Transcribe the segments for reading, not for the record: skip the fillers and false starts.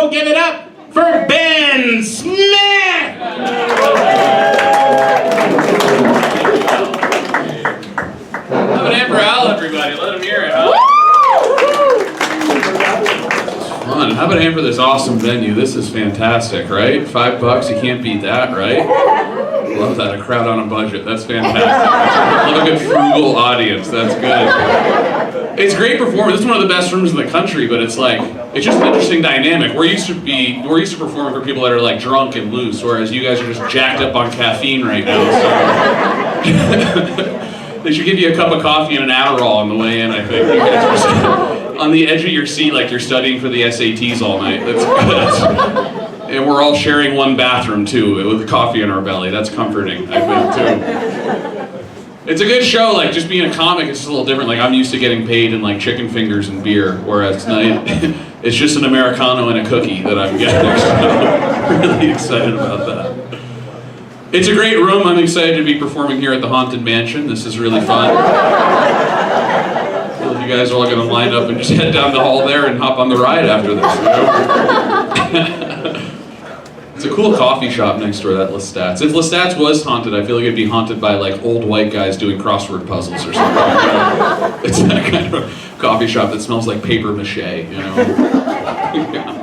go give it up for Ben Smith! Have an hand for Al, everybody. Let him hear it, huh? Fun. How about a hand for this awesome venue? This is fantastic, right? $5, you can't beat that, right? Love that. A crowd on a budget. That's fantastic. Love a good frugal audience. That's good. It's great performance. This is one of the best rooms in the country, but it's like, it's just an interesting dynamic. We're used to performing for people that are like drunk and loose, whereas you guys are just jacked up on caffeine right now. So. They should give you a cup of coffee and an Adderall on the way in, I think. You guys are just on the edge of your seat like you're studying for the SATs all night. That's good. And we're all sharing one bathroom too, with coffee in our belly. That's comforting, I think, too. It's a good show. Like, just being a comic is just a little different. Like, I'm used to getting paid in like chicken fingers and beer, whereas tonight it's just an Americano and a cookie that I'm getting. So I'm really excited about that. It's a great room. I'm excited to be performing here at the Haunted Mansion. This is really fun. I feel like you guys are all going to line up and just head down the hall there and hop on the ride after this. You know? It's a cool coffee shop next door, that Lestat's. If Lestat's was haunted, I feel like it'd be haunted by like old white guys doing crossword puzzles or something. You know? It's that kind of coffee shop that smells like paper mache, you know? Yeah.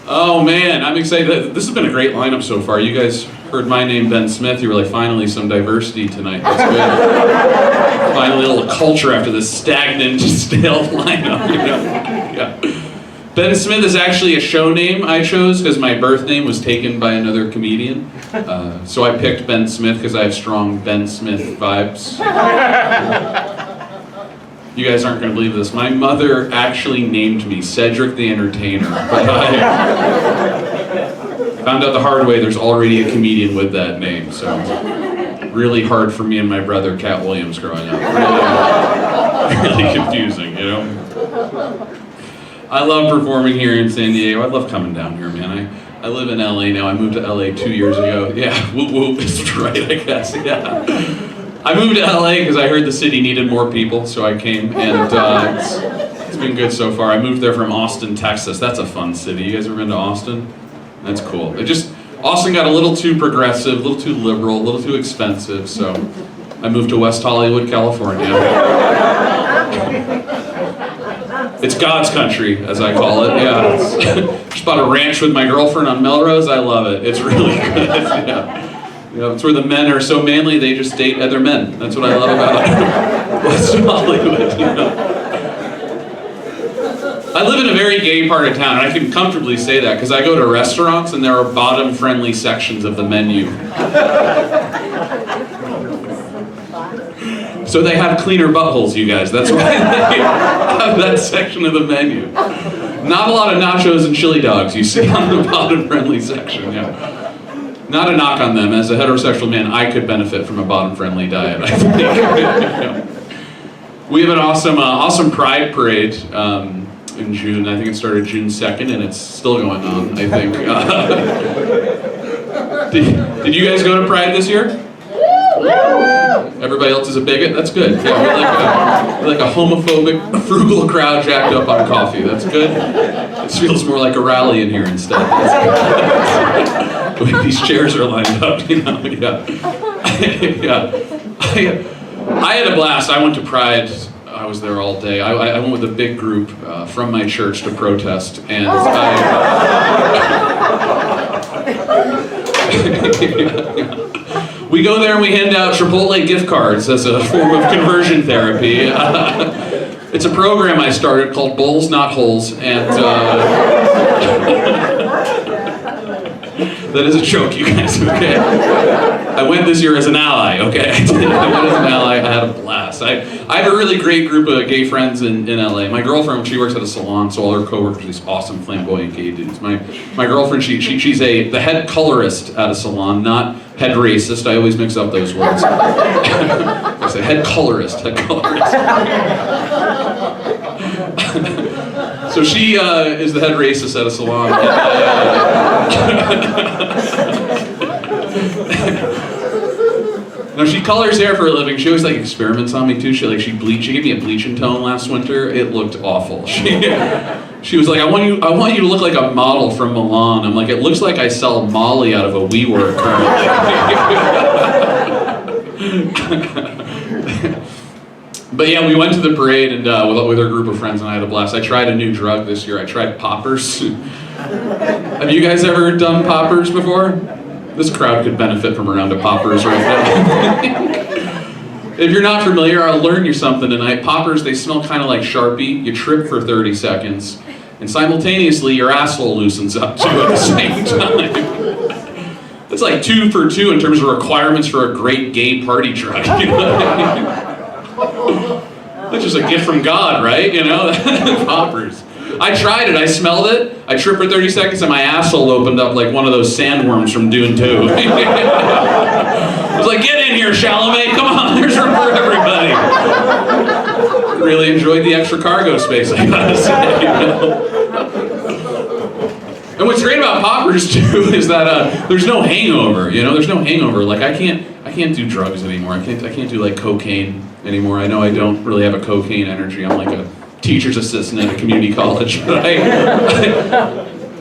Oh man, I'm excited. This has been a great lineup so far. You guys heard my name, Ben Smith. You were like, finally some diversity tonight. That's good. Finally a little culture after this stagnant, stale lineup, you know? Yeah. Ben Smith is actually a show name I chose because my birth name was taken by another comedian. So I picked Ben Smith because I have strong Ben Smith vibes. You guys aren't going to believe this. My mother actually named me Cedric the Entertainer. But I found out the hard way there's already a comedian with that name. So really hard for me and my brother Cat Williams growing up. Really confusing, you know? I love performing here in San Diego. I love coming down here, man. I live in LA now. I moved to LA 2 years ago. Yeah, whoop whoop is right, I guess, yeah. I moved to LA because I heard the city needed more people, so I came, and it's been good so far. I moved there from Austin, Texas. That's a fun city. You guys ever been to Austin? That's cool. Austin got a little too progressive, a little too liberal, a little too expensive, so I moved to West Hollywood, California. It's God's country, as I call it. Yeah, just bought a ranch with my girlfriend on Melrose. I love it. It's really good. Yeah. You know, it's where the men are so manly they just date other men. That's what I love about West Hollywood. You know? I live in a very gay part of town, and I can comfortably say that because I go to restaurants and there are bottom-friendly sections of the menu. So they have cleaner buttholes, you guys. That's why they have that section of the menu. Not a lot of nachos and chili dogs you see on the bottom-friendly section, yeah. Not a knock on them. As a heterosexual man, I could benefit from a bottom-friendly diet, I think. Yeah. We have an awesome Pride Parade in June. I think it started June 2nd, and it's still going on, I think. Did you guys go to Pride this year? Everybody else is a bigot? That's good. Yeah, we're like a homophobic, frugal crowd jacked up on coffee. That's good. It feels more like a rally in here instead. The way these chairs are lined up, you know, yeah. Yeah. I had a blast. I went to Pride. I was there all day. I went with a big group from my church to protest, and we go there and we hand out Chipotle gift cards as a form of conversion therapy. It's a program I started called Bowls Not Holes, and that is a joke, you guys, okay? I went this year as an ally, okay? I went as an ally, I had a blast. I have a really great group of gay friends in LA. My girlfriend, she works at a salon, so all her coworkers are these awesome flamboyant gay dudes. My girlfriend, she's the head colorist at a salon, not head racist. I always mix up those words. I say head colorist. So she is the head racist at a salon. No, she colors hair for a living. She always like experiments on me too. She gave me a bleaching tone last winter. It looked awful. She was like, I want you to look like a model from Milan. I'm like, it looks like I sell Molly out of a WeWork currently. But yeah, we went to the parade and with our group of friends, and I had a blast. I tried a new drug this year. I tried poppers. Have you guys ever done poppers before? This crowd could benefit from a round of poppers right now. If you're not familiar, I'll learn you something tonight. Poppers, they smell kind of like Sharpie. You trip for 30 seconds, and simultaneously your asshole loosens up too at the same time. It's like 2 for 2 in terms of requirements for a great gay party drug. You know what I mean? That's just a gift from God, right? You know, poppers. I tried it, I smelled it, I tripped for 30 seconds and my asshole opened up like one of those sandworms from Dune 2. I was like, get in here, Chalamet, come on, there's room for everybody. Really enjoyed the extra cargo space, I gotta say, you know? And what's great about poppers too is that there's no hangover, you know, there's no hangover. Like I can't do drugs anymore, I can't do like cocaine anymore. I know I don't really have a cocaine energy, I'm like a teacher's assistant at a community college, but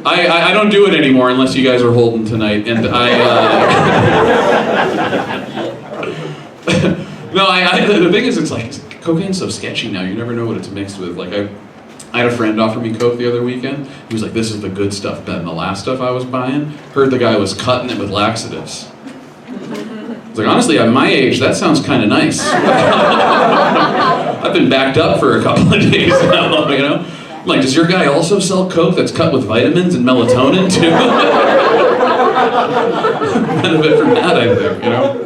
I don't do it anymore unless you guys are holding tonight, and the thing is, it's like, cocaine's so sketchy now, you never know what it's mixed with. Like I had a friend offer me coke the other weekend, he was like, this is the good stuff, Ben, the last stuff I was buying, heard the guy was cutting it with laxatives. I was like, honestly, at my age, that sounds kind of nice. I've been backed up for a couple of days now, you know? I'm like, does your guy also sell coke that's cut with vitamins and melatonin too? Benefit from that, I think, you know?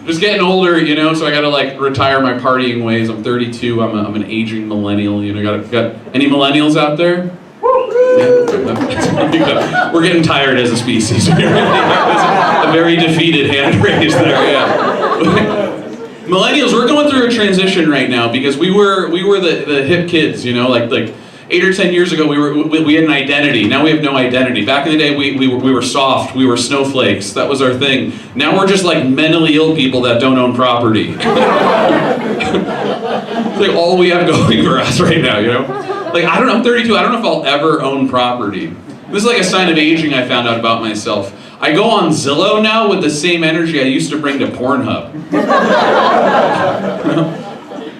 Just getting older, you know, so I gotta like retire my partying ways. I'm 32, I'm an aging millennial, you know, got any millennials out there? Yeah. We're getting tired as a species. A very defeated hand raised there, yeah. Millennials, we're going through a transition right now because we were the hip kids, you know, like 8 or 10 years ago we had an identity. Now we have no identity. Back in the day we were soft, we were snowflakes. That was our thing. Now we're just like mentally ill people that don't own property. It's like all we have going for us right now, you know? Like, I don't know, I'm 32, I don't know if I'll ever own property. This is like a sign of aging I found out about myself. I go on Zillow now with the same energy I used to bring to Pornhub.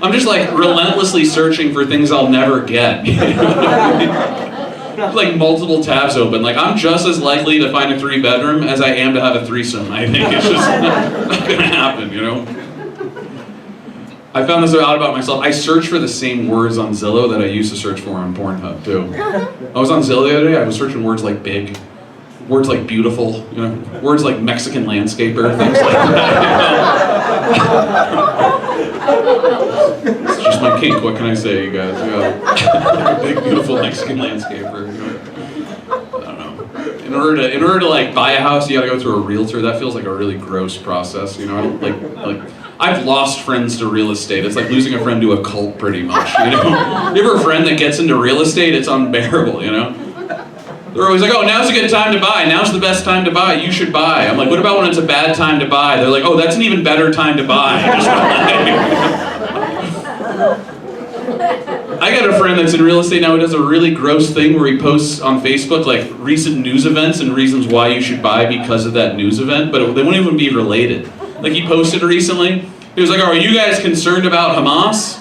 I'm just like relentlessly searching for things I'll never get. Like multiple tabs open. Like I'm just as likely to find a 3-bedroom as I am to have a threesome. I think it's just not gonna happen, you know? I found this out about myself. I search for the same words on Zillow that I used to search for on Pornhub too. I was on Zillow the other day, I was searching words like big, words like beautiful, you know, words like Mexican landscaper, things like that, you know? It's just my kink, what can I say, you guys? Yeah. Big, beautiful Mexican landscaper, you know? I don't know. In order to like buy a house, you gotta go through a realtor. That feels like a really gross process, you know? I don't like I've lost friends to real estate. It's like losing a friend to a cult pretty much, you know? You ever a friend that gets into real estate, it's unbearable, you know? They're always like, oh, now's a good time to buy. Now's the best time to buy. You should buy. I'm like, what about when it's a bad time to buy? They're like, oh, that's an even better time to buy. I got a friend that's in real estate now who does a really gross thing where he posts on Facebook like recent news events and reasons why you should buy because of that news event, but they won't even be related. Like he posted recently, he was like, oh, are you guys concerned about Hamas?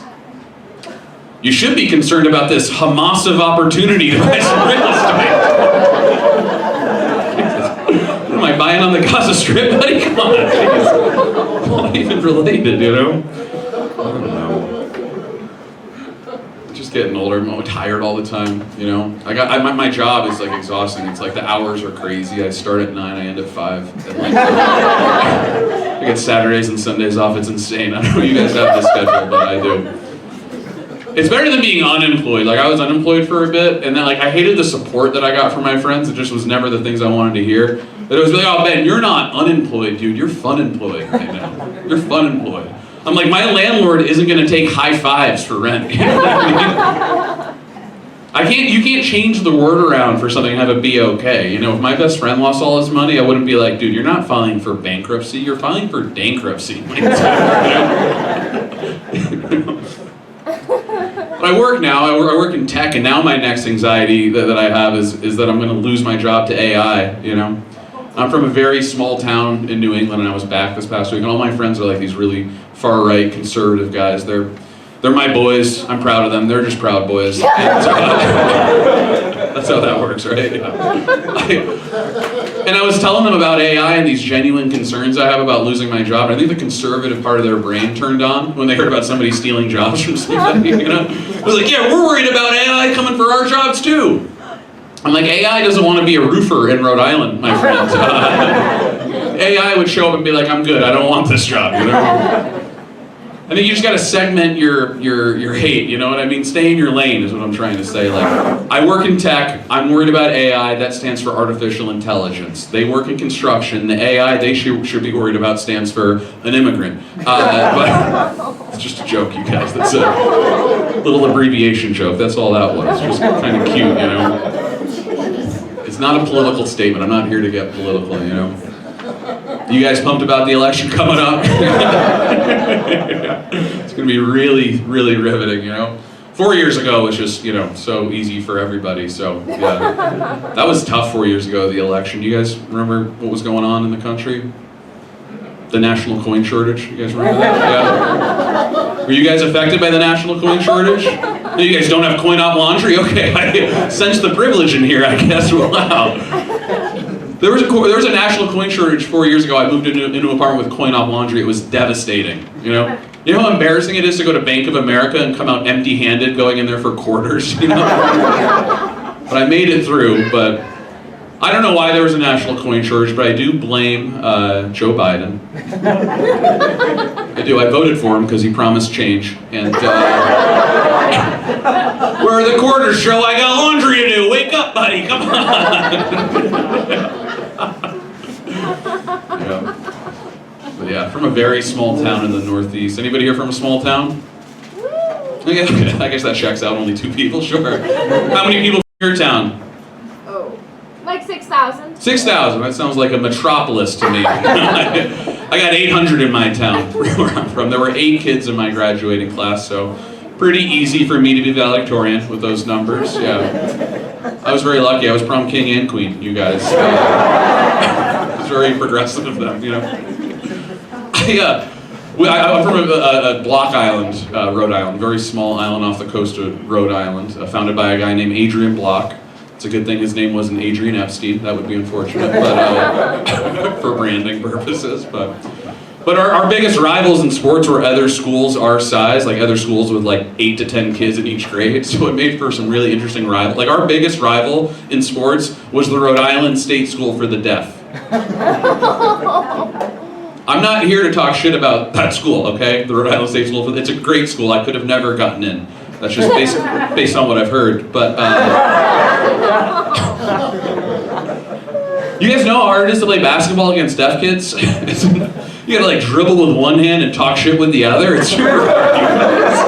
You should be concerned about this Hamas of opportunity to buy some real estate. What am I buying on the Gaza Strip, buddy? Come on, jeez. Not even related, you know? I don't know. Just getting older, I'm tired all the time, you know? My job is like exhausting. It's like the hours are crazy. I start at 9, I end at 5. And like, I get Saturdays and Sundays off. It's insane. I don't know if you guys have this schedule, but I do. It's better than being unemployed. Like I was unemployed for a bit, and then like I hated the support that I got from my friends. It just was never the things I wanted to hear. But it was like, oh Ben, you're not unemployed, dude. You're fun employed right now. You're fun employed. I'm like, my landlord isn't gonna take high fives for rent. You know what I mean? You can't change the word around for something and have it be okay. You know, if my best friend lost all his money, I wouldn't be like, dude, you're not filing for bankruptcy, you're filing for bankruptcy. But I work now. I work in tech, and now my next anxiety that I have is that I'm going to lose my job to AI. You know, I'm from a very small town in New England, and I was back this past week, and all my friends are like these really far-right conservative guys. They're my boys. I'm proud of them. They're just proud boys. That's how that works, right? And I was telling them about AI and these genuine concerns I have about losing my job. And I think the conservative part of their brain turned on when they heard about somebody stealing jobs from somebody, you know? It was like, yeah, we're worried about AI coming for our jobs too. I'm like, AI doesn't want to be a roofer in Rhode Island, my friends. AI would show up and be like, I'm good, I don't want this job, you know? I think you just gotta segment your hate, you know what I mean? Stay in your lane is what I'm trying to say. Like, I work in tech, I'm worried about AI, that stands for artificial intelligence. They work in construction, the AI they should be worried about stands for an immigrant. But it's just a joke, you guys. That's a little abbreviation joke, that's all that was. Just kind of cute, you know? It's not a political statement, I'm not here to get political, you know? You guys pumped about the election coming up? It's gonna be really, really riveting, you know? 4 years ago was just, you know, so easy for everybody, so yeah. That was tough 4 years ago, the election. Do you guys remember what was going on in the country? The national coin shortage, you guys remember that? Yeah. Were you guys affected by the national coin shortage? No, you guys don't have coin-op laundry? Okay, I sense the privilege in here, I guess. Wow. There was a national coin shortage 4 years ago. I moved into an apartment with coin-op laundry. It was devastating, you know? You know how embarrassing it is to go to Bank of America and come out empty-handed going in there for quarters, you know? But I made it through, but I don't know why there was a national coin shortage, but I do blame Joe Biden. I do. I voted for him because he promised change. And where are the quarters, Joe? I got laundry to do. Wake up, buddy. Come on. Yeah. But yeah, from a very small town in the Northeast. Anybody here from a small town? Okay, I guess that checks out. Only 2 people, sure. How many people from your town? Like 6,000. 6,000, that sounds like a metropolis to me. I got 800 in my town, where I'm from. There were 8 kids in my graduating class, so pretty easy for me to be valedictorian with those numbers, yeah. I was very lucky, I was prom king and queen, you guys. It's very progressive of them, you know. I'm from a Block Island, Rhode Island, very small island off the coast of Rhode Island, founded by a guy named Adrian Block. It's a good thing his name wasn't Adrian Epstein. That would be unfortunate, but for branding purposes. But our biggest rivals in sports were other schools our size, like other schools with like 8 to 10 kids in each grade. So it made for some really interesting rivals. Like our biggest rival in sports was the Rhode Island State School for the Deaf. I'm not here to talk shit about that school, okay? The Rhode Island State School for it's a great school. I could have never gotten in. That's just based on what I've heard. But you guys know how hard it is to play basketball against deaf kids? You gotta like dribble with one hand and talk shit with the other. It's super hard, you guys.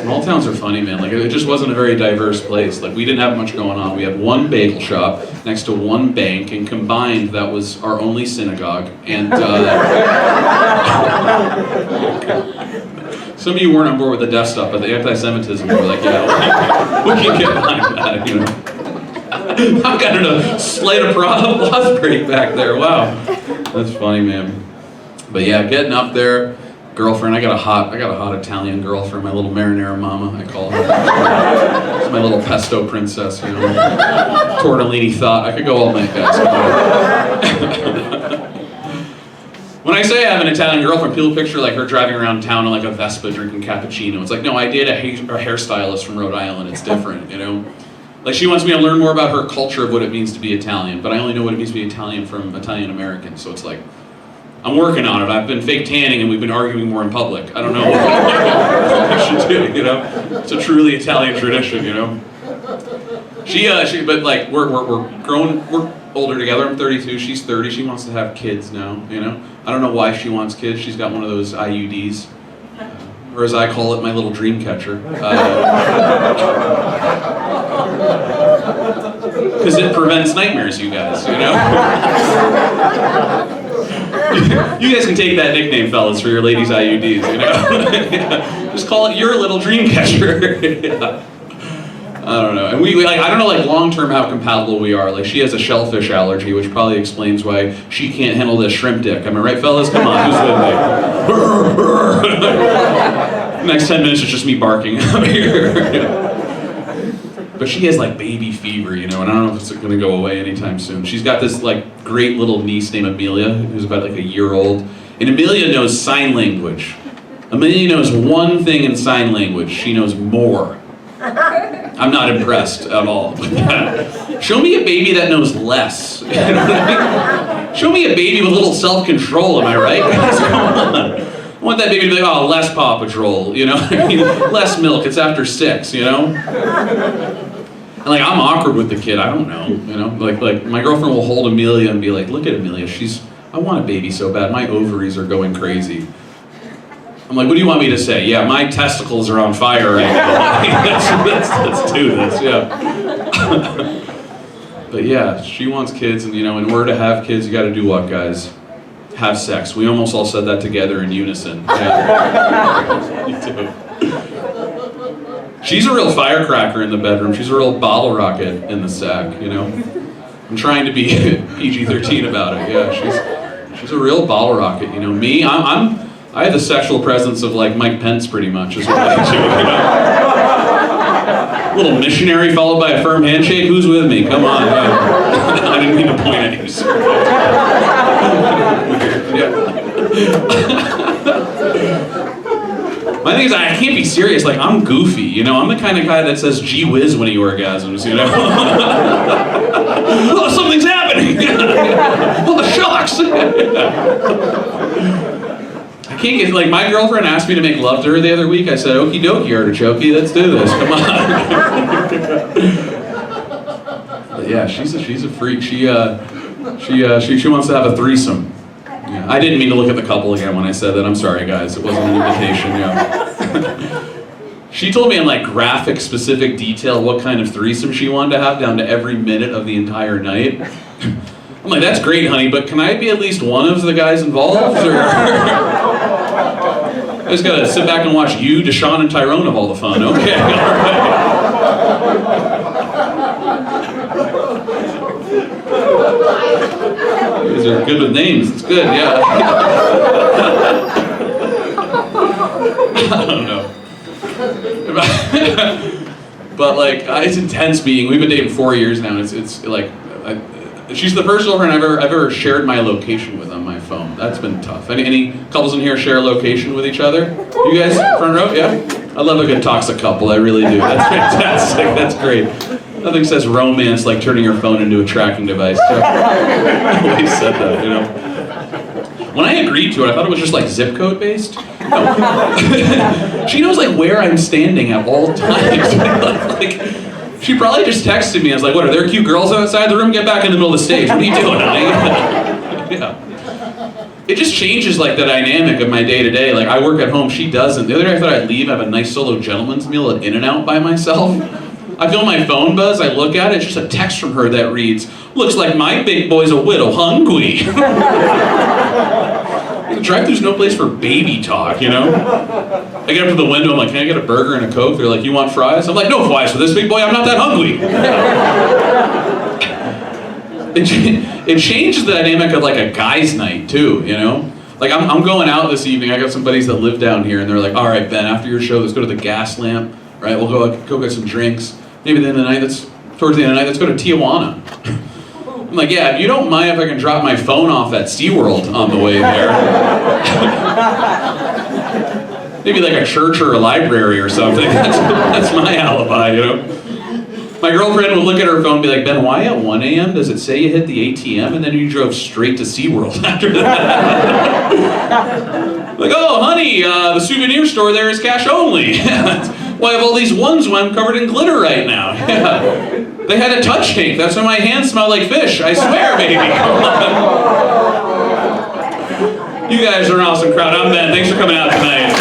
Small towns are funny, man. Like it just wasn't a very diverse place. Like we didn't have much going on. We had one bagel shop next to one bank, and combined that was our only synagogue. And some of you weren't on board with the deaf stuff, but the anti-Semitism, we were like, yeah, we can get behind that, you know. I'm kind of a slate of applause break back there. Wow, that's funny, man. But yeah, getting up there. Girlfriend, I got a hot Italian girlfriend, my little marinara mama, I call her. It's my little pesto princess, you know. Tortellini thought. I could go all night, guys. When I say I have an Italian girlfriend, people picture like her driving around town in like a Vespa drinking cappuccino. It's like, no, I date a hairstylist from Rhode Island. It's different, you know. Like she wants me to learn more about her culture of what it means to be Italian, but I only know what it means to be Italian from Italian American, so it's like, I'm working on it. I've been fake tanning and we've been arguing more in public. I don't know what I should do, you know? It's a truly Italian tradition, you know? But like, we're grown, we're older together. I'm 32, she's 30. She wants to have kids now, you know? I don't know why she wants kids. She's got one of those IUDs. Or as I call it, my little dream catcher. Because it prevents nightmares, you guys, you know? You guys can take that nickname, fellas, for your ladies' IUDs, you know? Just call it your little dream catcher. Yeah. I don't know. And we like, I don't know, like, long-term how compatible we are. Like, she has a shellfish allergy, which probably explains why she can't handle this shrimp dick. Am I right, fellas? Come on, who's with me? Next 10 minutes is just me barking out here. But she has, like, baby fever, you know, and I don't know if it's going to go away anytime soon. She's got this, like, great little niece named Amelia, who's about, like, a year old. And Amelia knows sign language. Amelia knows one thing in sign language. She knows more. I'm not impressed at all with that. Show me a baby that knows less. You know what I mean? Show me a baby with a little self-control, am I right? Come on. I want that baby to be like, oh, less Paw Patrol, you know? I mean, less milk, it's after 6, you know? And like, I'm awkward with the kid, I don't know, you know? Like my girlfriend will hold Amelia and be like, look at Amelia, I want a baby so bad, my ovaries are going crazy. I'm like, what do you want me to say? Yeah, my testicles are on fire right now. let's do this, yeah. But yeah, she wants kids, and you know, in order to have kids, you gotta do what, guys? Have sex. We almost all said that together in unison. Yeah. You do. She's a real firecracker in the bedroom. She's a real bottle rocket in the sack, you know? I'm trying to be PG-13 about it, yeah. She's a real bottle rocket, you know? Me, I have the sexual presence of, like, Mike Pence, pretty much, is what I do, you know? Little missionary followed by a firm handshake. Who's with me? Come on. I didn't mean to point at you, sir. My thing is, I can't be serious. Like, I'm goofy, you know? I'm the kind of guy that says gee whiz when he orgasms, you know? Oh, something's happening! Oh, the shocks! I can't get, like, my girlfriend asked me to make love to her the other week. I said, okie dokie, artichoke, let's do this, come on. But yeah, she's a freak. She wants to have a threesome. Yeah. I didn't mean to look at the couple again when I said that. I'm sorry, guys. It wasn't an invitation, yeah. She told me in, like, graphic, specific detail what kind of threesome she wanted to have, down to every minute of the entire night. I'm like, that's great, honey, but can I be at least one of the guys involved? Or I just gotta sit back and watch you, Deshaun, and Tyrone have all the fun. Okay, all right. You guys are good with names. It's good, yeah. I don't know. But like, it's intense being. We've been dating 4 years now. And it's like, she's the first girlfriend I've ever shared my location with on my phone. That's been tough. Any couples in here share a location with each other? You guys, front row, yeah? I love a good toxic couple. I really do. That's fantastic. That's great. Nothing says romance like turning your phone into a tracking device. I always said that, you know. When I agreed to it, I thought it was just like zip code based. No. She knows like where I'm standing at all times. Like, she probably just texted me. I was like, what, are there cute girls outside the room? Get back in the middle of the stage. What are you doing, honey? Yeah. It just changes like the dynamic of my day to day. Like, I work at home, she doesn't. The other day I thought I'd leave, have a nice solo gentleman's meal at In-N-Out by myself. I feel my phone buzz, I look at it, it's just a text from her that reads, looks like my big boy's a widow hungry. The drive-thru's no place for baby talk, you know? I get up to the window, I'm like, can I get a burger and a Coke? They're like, you want fries? I'm like, no fries for this big boy, I'm not that hungry. It changes the dynamic of like a guy's night too, you know? Like I'm going out this evening, I got some buddies that live down here and they're like, all right, Ben, after your show, let's go to the Gas Lamp, right? We'll go get some drinks. Maybe at the end of the night, towards the end of the night, let's go to Tijuana. I'm like, yeah, if you don't mind if I can drop my phone off at SeaWorld on the way there. Maybe like a church or a library or something. That's my alibi, you know? My girlfriend would look at her phone and be like, Ben, why at 1 a.m. does it say you hit the ATM and then you drove straight to SeaWorld after that? Like, oh, honey, the souvenir store there is cash only. Well, I have all these ones when I'm covered in glitter right now. Yeah. They had a touch tank. That's why my hands smell like fish. I swear, baby. Come on. You guys are an awesome crowd. I'm Ben. Thanks for coming out tonight.